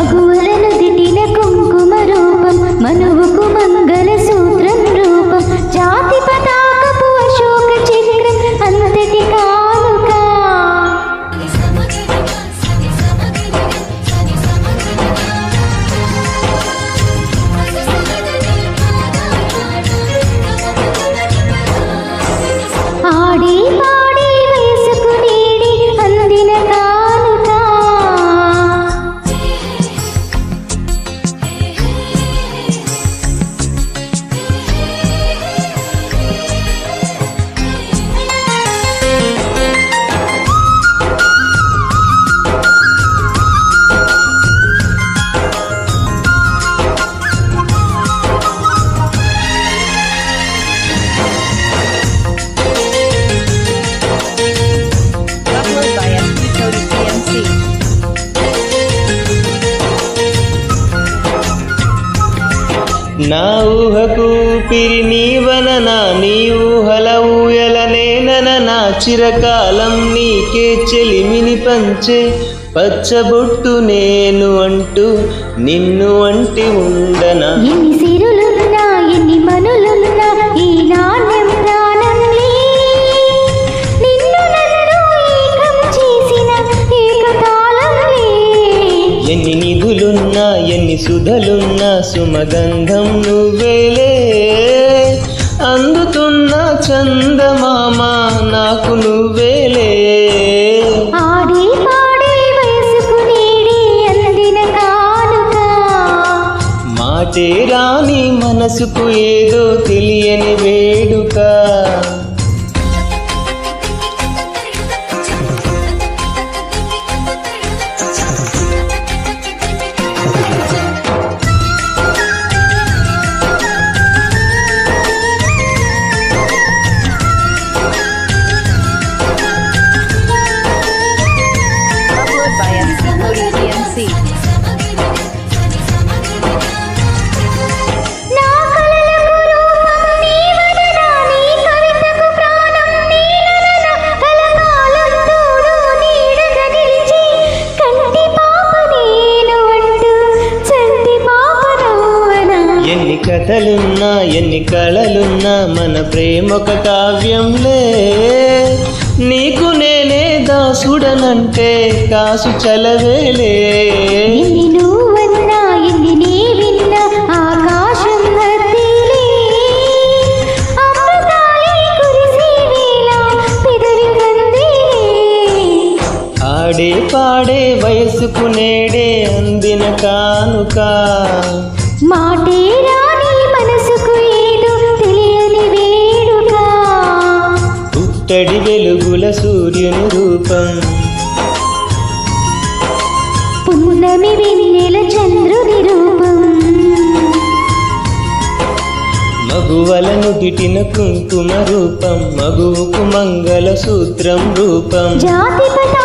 మగువలను దిటిన కుంకుమ రూపం మనువుకు మంగళ సూత్రం రూపం జాతి పతాకపు అశోక చక్రం అంతటి కానుక ఆడి పాడి వయసుకు నీడి అందిన కానుక Upload by MP Cody PMC. నా ఊహకు పిరి నీవననా నీ ఊహల ఊయలనేననా చిరకాలం నీకే చెలిమిని పంచే పచ్చబొట్టు నేను అంటూ నిన్ను అంటి ఉండనా ఎన్ని సిరులున్నా ఎన్ని మనులున్నా ఈ నాణ్యం ప్రాణంలే నిన్ను నన్ను ఏకం చేసిన ఏకకాలంలే ఎన్ని నిధులున్నా ఎన్ని సుధలున్నా సుమగంధం నువ్వేలే అందుతున్న చందమామ నాకు నువ్వేలే ఆడి పాడి వయసుకు నీడి అందిన కానుక మాటే రాని మనసుకు ఏదో తెలియని వేడుక Upload by MP Cody PMC. నా కలలకు రూపం నీవననా నీ కవితకు ప్రాణం నీలననా కలకాలం తోడు నీడగా నిలిచి కంటి పాప నేను అంటూ చంటి పాప నవ్వనా ఎన్ని కథలున్నా ఎన్ని కళలున్నా మన ప్రేమొక కావ్యంలే నీకు నేనే దాసుడనంటే కాసు చలవేలే ఎన్ని నువ్వన్నా ఎన్ని నీ విన్నా ఆకాశం హద్దిలే అమృతాలే కురిసే వేళ పెదవి కందిలే ఆడే పాడే వయసుకు నేడే అందిన కానుక మాటే రాని మనసుకు ఏదో తెలియని వేడుక పుట్టడి వెలుగుల సూర్యుని రూపం పున్నమి వెన్నెల చంద్రుని రూపం మగువలను గిటిన కుంకుమ రూపం మగువుకు మంగళ సూత్రం రూపం జాతి పతా